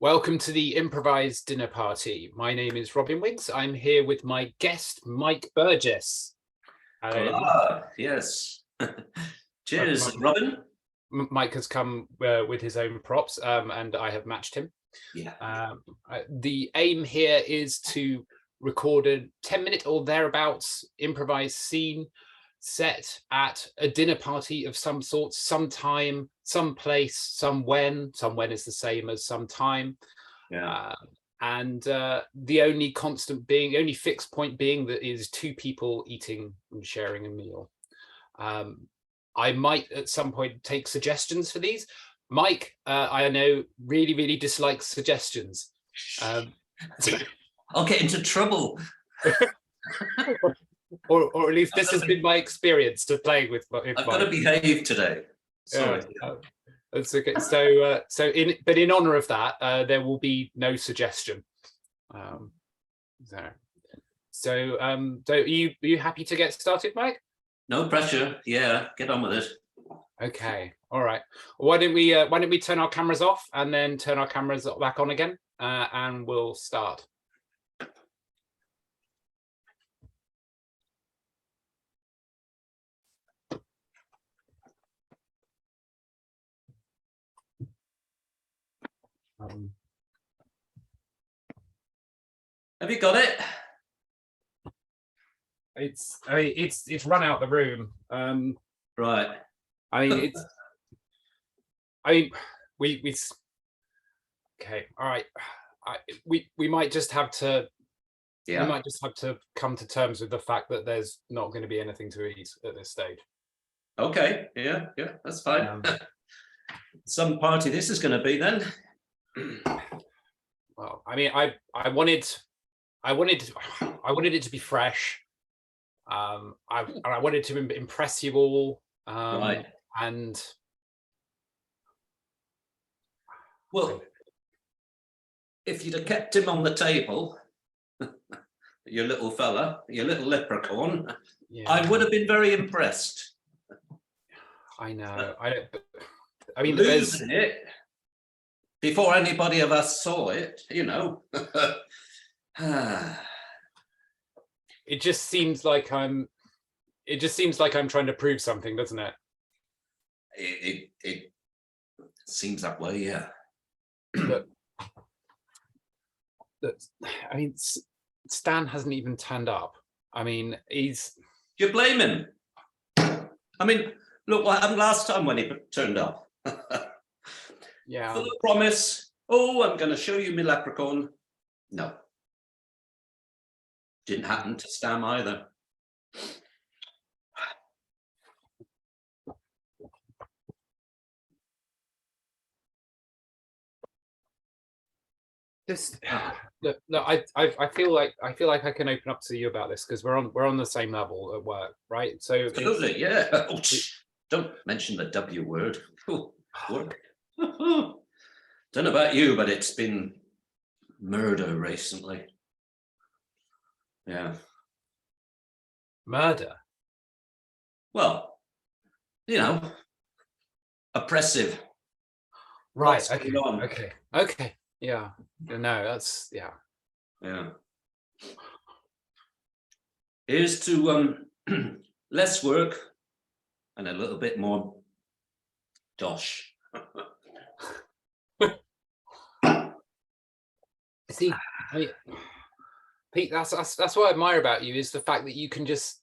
Welcome to the Improvised dinner party. My name is Robin Wiggs. I'm here with my guest, Mike Burgess. Hola. Yes. Cheers, Robin. Mike has come with his own props, and I have matched him. Yeah. The aim here is to record a 10-minute or thereabouts improvised scene set at a dinner party of some sort, sometime, some place, some when is the same as some time. Yeah. And the only fixed point being that is two people eating and sharing a meal. I might at some point take suggestions for these. Mike, I know, really dislikes suggestions. I'll get into trouble. or at least this has been my experience of playing with Mike. I've got to behave today. Sorry. That's okay. So in honor of that, there will be no suggestion. So are you happy to get started, Mike? No pressure. Yeah, get on with it. Okay. All right. Why don't we turn our cameras off and then turn our cameras back on again, and we'll start. Have you got it? It's run out the room. Right. We okay. All right. We might just have to. Yeah. We might just have to come to terms with the fact that there's not going to be anything to eat at this stage. Okay. Yeah. That's fine. Some party this is going to be then. Well, I mean, I wanted it to be fresh. I wanted to impress you all. Right. And well, if you'd have kept him on the table, your little fella, your little leprechaun, yeah. I would have been very impressed. I know. I mean, losing it before anybody of us saw it, you know. It just seems like I'm trying to prove something, doesn't it? It seems that way, yeah. I mean, Stan hasn't even turned up. I mean, You blame him. I mean, look what happened last time when he turned up. Yeah. Full of promise. Oh, I'm going to show you my leprechaun. No. Didn't happen to Stan either. I feel like I can open up to you about this because we're on the same level at work, right? So absolutely, yeah. Oh, don't mention the W word. Work. Don't know about you, but it's been murder recently. Yeah. Murder? Well, you know, oppressive. Right. Okay. Yeah. No, that's yeah. Yeah. Here's to less work and a little bit more dosh. See, Pete, that's what I admire about you is the fact that you can just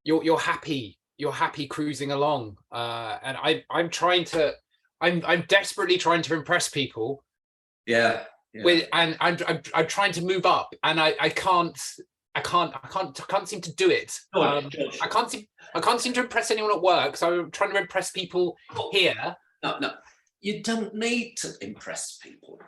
you're happy cruising along, and I'm desperately trying to impress people. Yeah. With and I'm trying to move up, and I can't seem to do it. I can't seem to impress anyone at work, so I'm trying to impress people here. No, you don't need to impress people.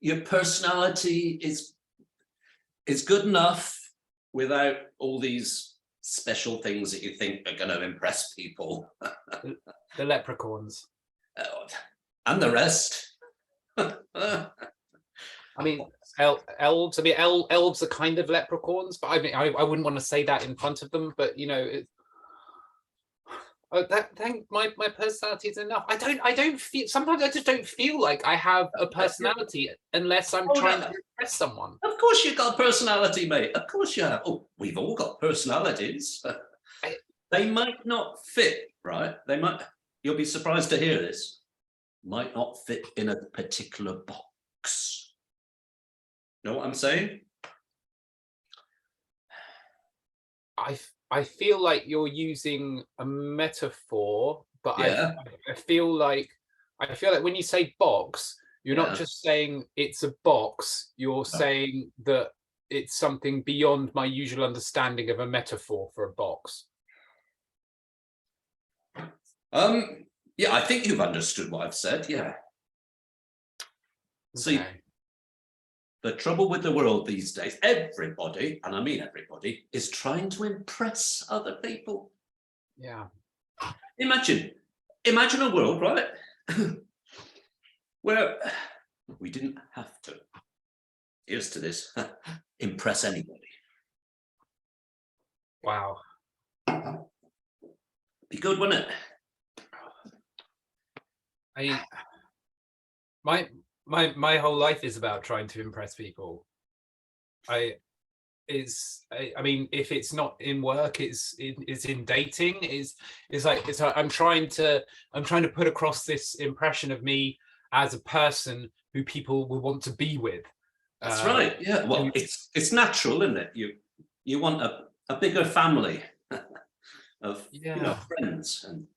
Your personality is good enough without all these special things that you think are going to impress people. The leprechauns. And the rest. I mean, elves. I mean, elves are kind of leprechauns, but I mean, I wouldn't want to say that in front of them. But you know, Oh, thank my personality is enough. I don't feel, sometimes I just don't feel like I have a personality unless I'm trying to impress someone. Of course you got a personality, mate. Of course you have. Oh, we've all got personalities. They might not fit, right? They might, you'll be surprised to hear this, might not fit in a particular box. Know what I'm saying? I feel like you're using a metaphor, but Yeah. I feel like when you say box, you're not just saying it's a box, you're saying that it's something beyond my usual understanding of a metaphor for a box. Yeah, I think you've understood what I've said. Yeah. See, the trouble with the world these days, everybody, and I mean everybody, is trying to impress other people. Yeah. Imagine a world, right, where we didn't have to, here's to this, impress anybody. Wow. Be good, wouldn't it? My whole life is about trying to impress people. I mean, if it's not in work, it's in dating. It's like I'm trying to put across this impression of me as a person who people will want to be with. That's right. Yeah. Well, it's natural, isn't it? You want a bigger family of friends and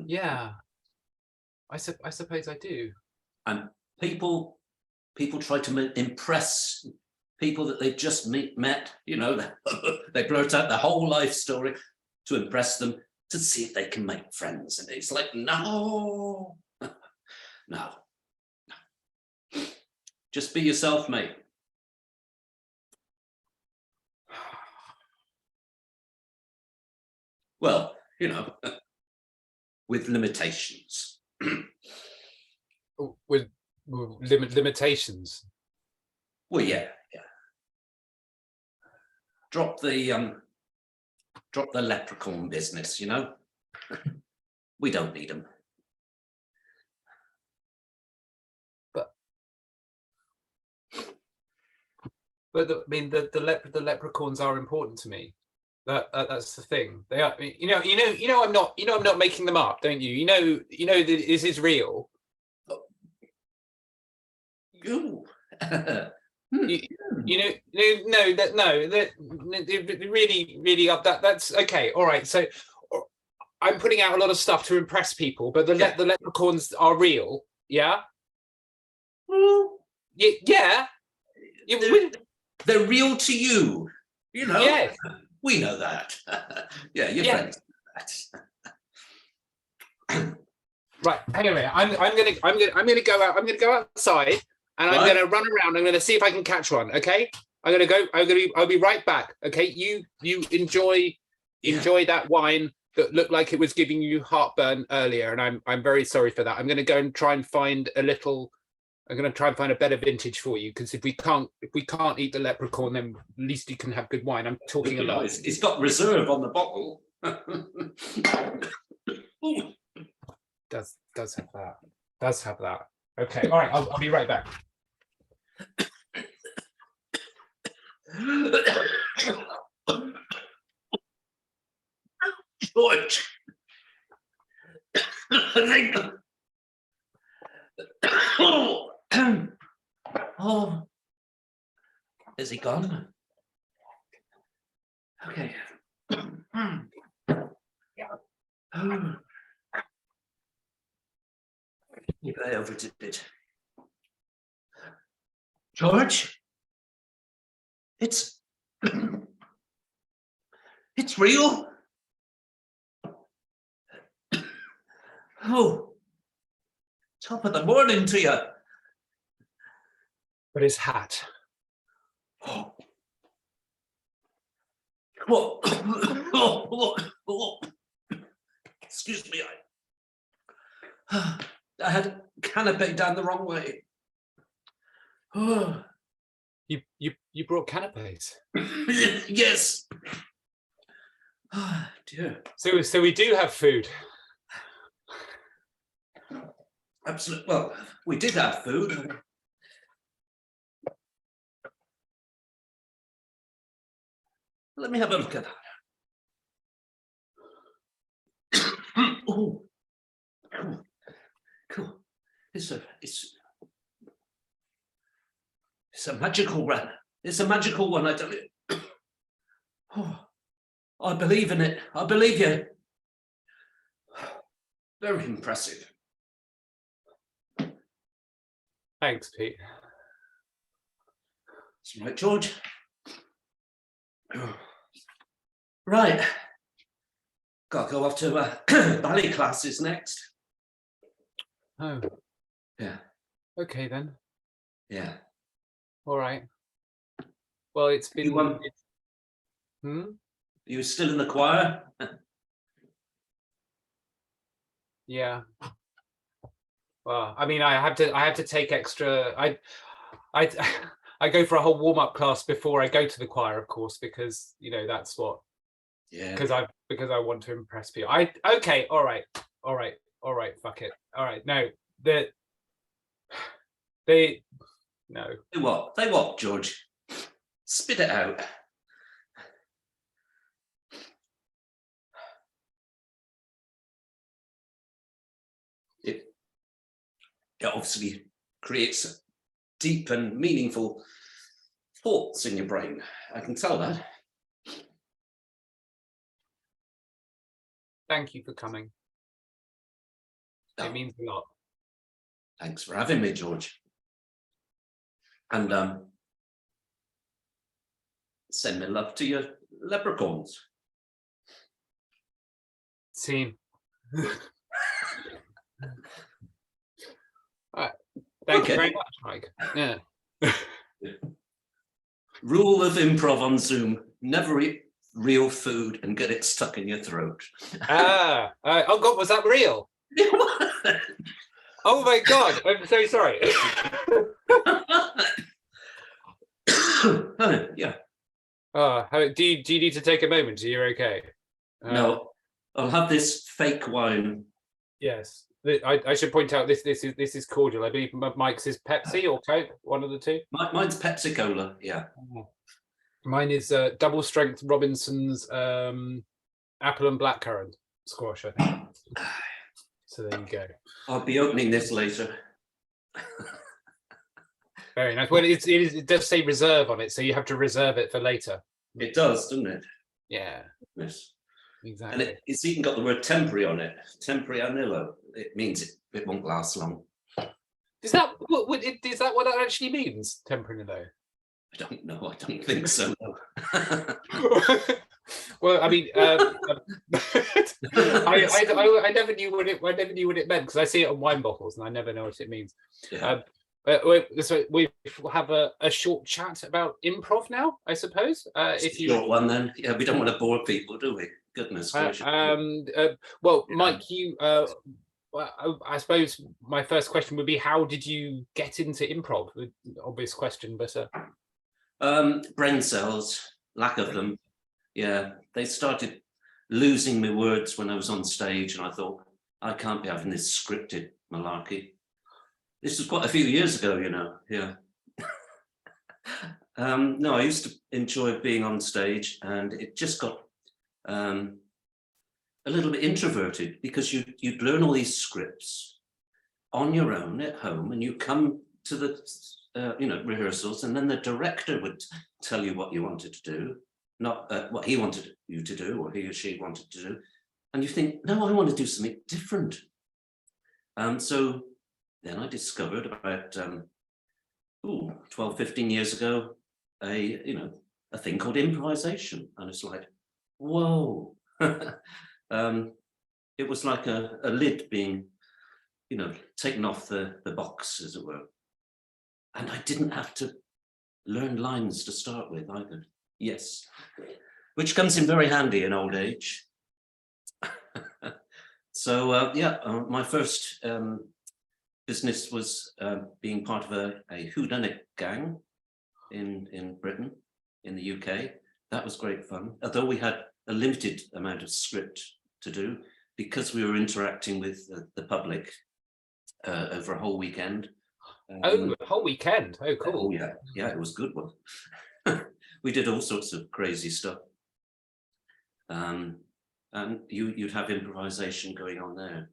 yeah. I suppose I do. And people try to impress people that they've just met, you know, they blurt out their whole life story to impress them, to see if they can make friends. And it's like, no, no. Just be yourself, mate. Well, you know, with limitations. With limitations. Well, yeah. Drop the leprechaun business, you know. We don't need them. But I mean, the leprechauns are important to me. That's the thing. They are. You know. I'm not making them up, don't you? You know that this is real. You. Really up. That's okay. All right. So I'm putting out a lot of stuff to impress people, but the leprechauns are real. Yeah. Yeah. They're real to you. You know. Yes. We know that. Yeah, your friends. Right. Hang on a minute. I'm gonna go out. I'm gonna go outside. And I'm going to run around. I'm going to see if I can catch one. Okay. I'll be right back. Okay. You enjoy that wine that looked like it was giving you heartburn earlier. And I'm very sorry for that. I'm going to go and try and find a better vintage for you. Because if we can't eat the leprechaun, then at least you can have good wine. I'm talking a lot. It's got reserve on the bottle. Does have that. Does have that. Okay. All right. I'll be right back. George, I think. Oh, is he gone? Okay. Maybe I overdid it. George, it's real. Oh, top of the morning to you. But his hat. Oh. Excuse me, I had a canapé down the wrong way. You brought canapes. Yes. Oh, dear. So we do have food. Absolutely. Well, we did have food. Let me have a look at that. Oh, cool. It's a magical one. It's a magical one, I tell you. Oh, I believe in it. I believe you. Very impressive. Thanks, Pete. That's right, George. Right. Got to go off to ballet classes next. Oh. Yeah. Okay then. Yeah. All right. Well, it's been. You still in the choir? Yeah. Well, I mean, I have to take extra. I go for a whole warm-up class before I go to the choir, of course, because that's what. Yeah. Because I want to impress people. Okay. All right. Fuck it. All right. No. No. They what, George? Spit it out. It obviously creates deep and meaningful thoughts in your brain. I can tell that. Thank you for coming. Oh, it means a lot. Thanks for having me, George. And send me love to your leprechauns. Scene. All right. Thank you very much, Mike. Yeah. Rule of improv on Zoom: never eat real food and get it stuck in your throat. Oh God, was that real? Oh my God, I'm so sorry. Yeah. Do you need to take a moment? Are you okay? No, I'll have this fake wine. Yes, I should point out this is cordial. I believe Mike's is Pepsi or Coke, one of the two. Mine's Pepsi Cola. Yeah. Mine is double strength Robinson's apple and blackcurrant squash, I think. So there you go. I'll be opening this later. Very nice. Well, it does say reserve on it, so you have to reserve it for later. It does, doesn't it? Yeah. Yes. Exactly. And it's even got the word temporary on it. Tempranillo. It means it won't last long. Is that what that actually means? Tempranillo. I don't know. I don't think so. No. Well, I mean, I never knew what it meant, because I see it on wine bottles and I never know what it means. Yeah. So we have a short chat about improv now, I suppose. If you short one, then yeah, we don't want to bore people, do we? Goodness gracious. Well, Mike, you. I suppose my first question would be, how did you get into improv? Obvious question, but brain cells, lack of them. Yeah, they started losing my words when I was on stage, and I thought, I can't be having this scripted malarkey. This was quite a few years ago, Yeah. No, I used to enjoy being on stage, and it just got a little bit introverted, because you'd learn all these scripts on your own at home, and you come to the rehearsals, and then the director would tell you what you wanted to do, not what he wanted you to do, or he or she wanted to do, and you think, no, I want to do something different. So then I discovered about 12, 15 years ago a thing called improvisation, and it's like, whoa. It was like a lid being taken off the box, as it were, and I didn't have to learn lines to start with either. Yes, which comes in very handy in old age. So my first business was being part of a whodunit gang in Britain, in the UK. That was great fun. Although we had a limited amount of script to do because we were interacting with the public over a whole weekend. Oh, a whole weekend. Oh, cool. Oh, yeah, it was a good one. We did all sorts of crazy stuff. And you'd have improvisation going on there.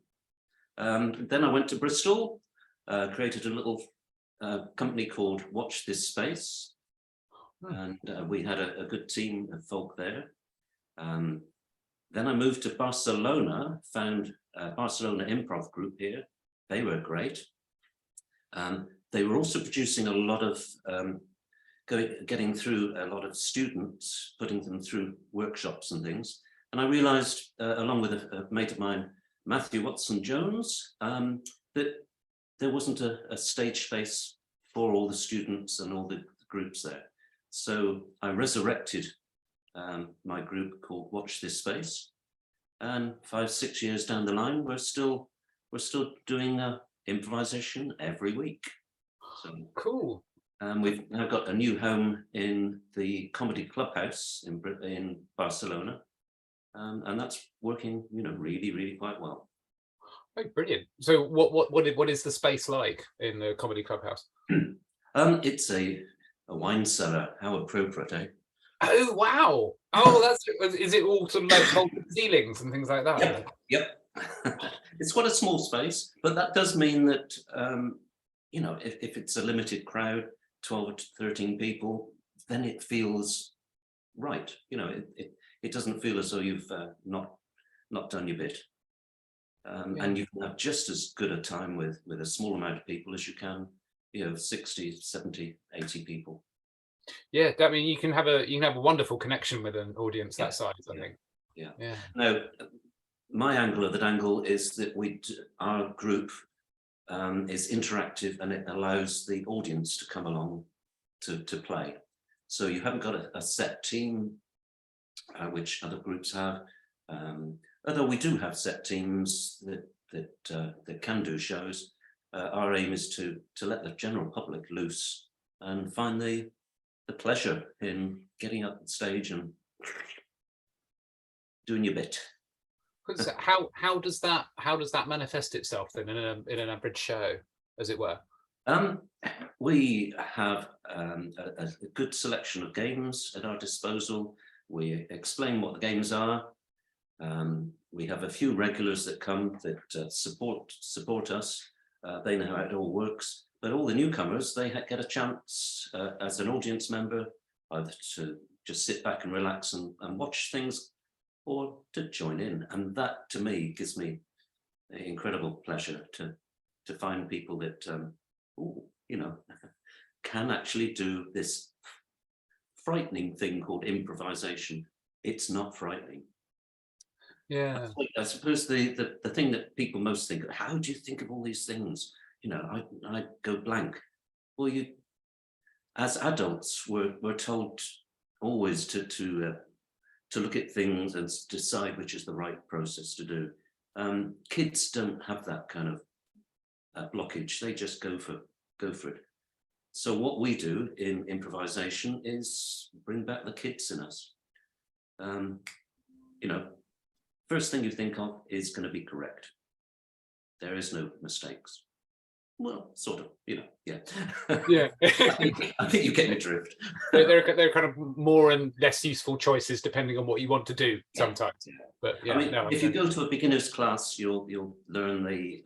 Then I went to Bristol, created a little company called Watch This Space. And we had a good team of folk there. Then I moved to Barcelona, found Barcelona Improv Group here. They were great. They were also producing a lot of, getting through a lot of students, putting them through workshops and things. And I realized, along with a mate of mine, Matthew Watson-Jones, that there wasn't a stage space for all the students and all the groups there. So I resurrected my group called Watch This Space. And 5-6 years down the line, we're still doing improvisation every week. So cool. We've now got a new home in the Comedy Clubhouse in Barcelona. And that's working, really, really quite well. Oh, brilliant. So what is the space like in the Comedy Clubhouse? It's a wine cellar. How appropriate, eh? Oh, wow. Oh, is it all sort of like vaulted ceilings and things like that? Yep. It's quite a small space, but that does mean that, if it's a limited crowd, 12 to 13 people, then it feels right. It doesn't feel as though you've not done your bit. And you can have just as good a time with a small amount of people as you can, 60, 70, 80 people. Yeah, I mean, you can have a wonderful connection with an audience that size, I think. Yeah. Now, my angle of that angle is that our group is interactive and it allows the audience to come along to play. So you haven't got a set team, which other groups have. Although we do have set teams that can do shows, our aim is to let the general public loose and find the pleasure in getting up on stage and doing your bit. How does that manifest itself then in an average show, as it were? We have a good selection of games at our disposal. We explain what the games are. We have a few regulars that come that support us. They know how it all works. But all the newcomers, they get a chance as an audience member either to just sit back and relax and watch things, or to join in. And that, to me, gives me incredible pleasure to find people that, can actually do this frightening thing called improvisation. It's not frightening. Yeah. I suppose the thing that people most think, how do you think of all these things? I go blank. Well, as adults, we're told always to look at things and decide which is the right process to do. Kids don't have that kind of blockage. They just go for it. So what we do in improvisation is bring back the kids in us. First thing you think of is going to be correct. There is no mistakes. Well, sort of, yeah. Yeah. I think you get my drift. They're kind of more and less useful choices depending on what you want to do sometimes. Yeah. But if you go to a beginner's class, you'll learn the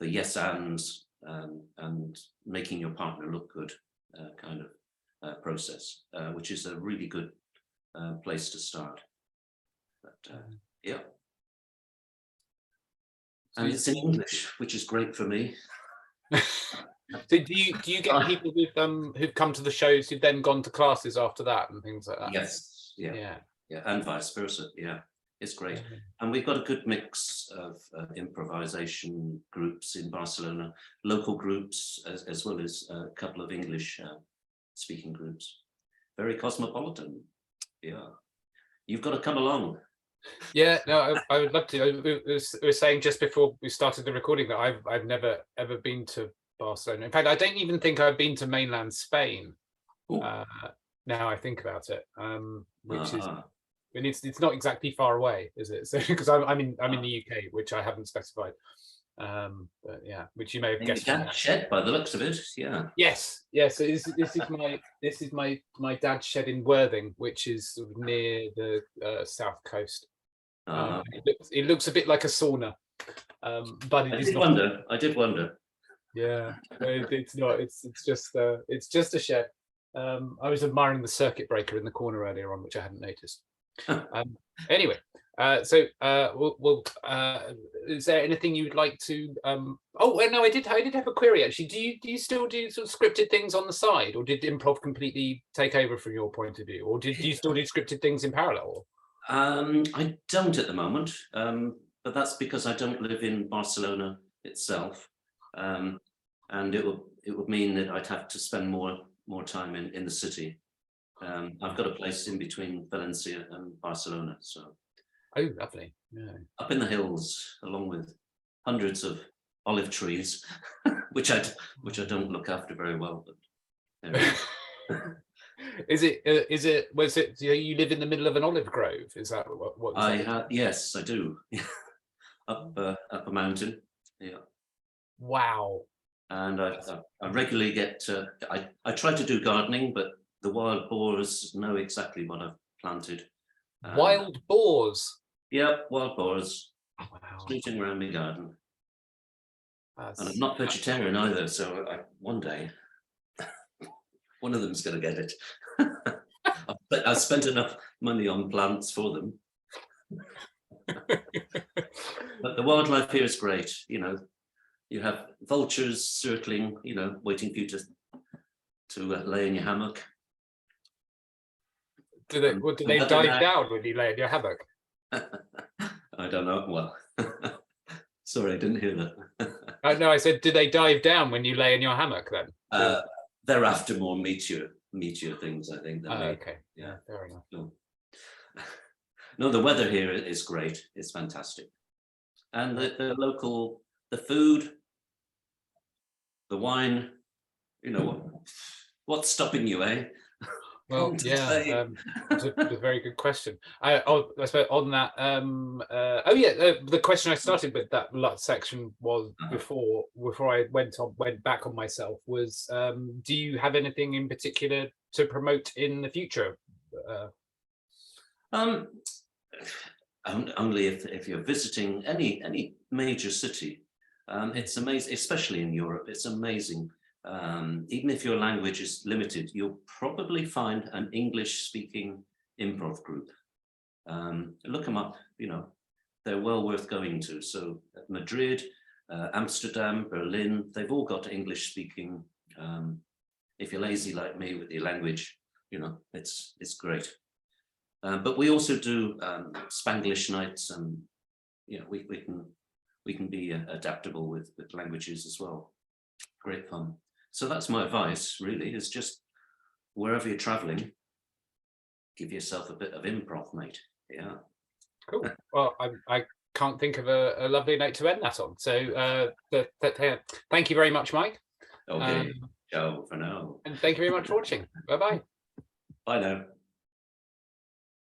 yes ands and making your partner look good kind of process, which is a really good place to start. But yeah. And it's in English, which is great for me. So do you get people who've come to the shows who've then gone to classes after that and things like that? Yes, yeah, and vice versa. Yeah, it's great. Yeah. And we've got a good mix of improvisation groups in Barcelona, local groups, as well as a couple of English speaking groups. Very cosmopolitan. Yeah, you've got to come along. Yeah, no, I would love to. We were saying just before we started the recording that I've never ever been to Barcelona. In fact, I don't even think I've been to mainland Spain. Now I think about it, which is and it's not exactly far away, is it? So because I'm in the UK, which I haven't specified. But yeah, which you may have In guessed. your dad's shed, by the looks of it, yeah. Yes. So this is my dad's shed in Worthing, which is sort of near the south coast. It looks a bit like a sauna, but it is not. I did wonder. Yeah, it's not. It's just a shed. I was admiring the circuit breaker in the corner earlier on, which I hadn't noticed. Anyway, is there anything you'd like to? Oh, no, I did have a query actually. Do you still do sort of scripted things on the side, or did improv completely take over from your point of view, or do you still do scripted things in parallel? I don't at the moment, but that's because I don't live in Barcelona itself, and it would mean that I'd have to spend more time in the city. I've got a place in between Valencia and Barcelona, so. Oh, lovely! Yeah. Up in the hills, along with hundreds of olive trees, which I don't look after very well. But Is it? Was it? You live in the middle of an olive grove? Is that what I have? Yes, I do. Up a mountain. Yeah. Wow. And I regularly get. I try to do gardening, but the wild boars know exactly what I've planted. Wild boars. Yep, wild boars. Oh, wow. Shooting around my garden. And I'm not vegetarian either, so one day one of them's going to get it. I've spent enough money on plants for them. But the wildlife here is great. You know, you have vultures circling, you know, waiting for you to lay in your hammock. Do they dive down when you lay in your hammock? I don't know. Well, sorry, I didn't hear that. No, I said, do they dive down when you lay in your hammock then? They're after more meteor things, I think. Okay. Yeah, fair enough. No, the weather here is great. It's fantastic. And the food, the wine, you know, what's stopping you, eh? Well, yeah, it's a very good question. I suppose on that, the question I started with that section was before I went back on myself was, do you have anything in particular to promote in the future? Only if you're visiting any major city, it's amazing, especially in Europe. It's amazing. Even if your language is limited, you'll probably find an English-speaking improv group. Look them up, you know, they're well worth going to. So Madrid, Amsterdam, Berlin, they've all got English-speaking. If you're lazy like me with your language, you know, it's great. But we also do Spanglish nights, and you know, we can be adaptable with languages as well. Great fun. So that's my advice, really, is just wherever you're traveling, give yourself a bit of improv, mate. Yeah. Cool. Well, I can't think of a lovely note to end that on. So thank you very much, Mike. Okay. Ciao for now. And thank you very much for watching. Bye-bye. Bye now.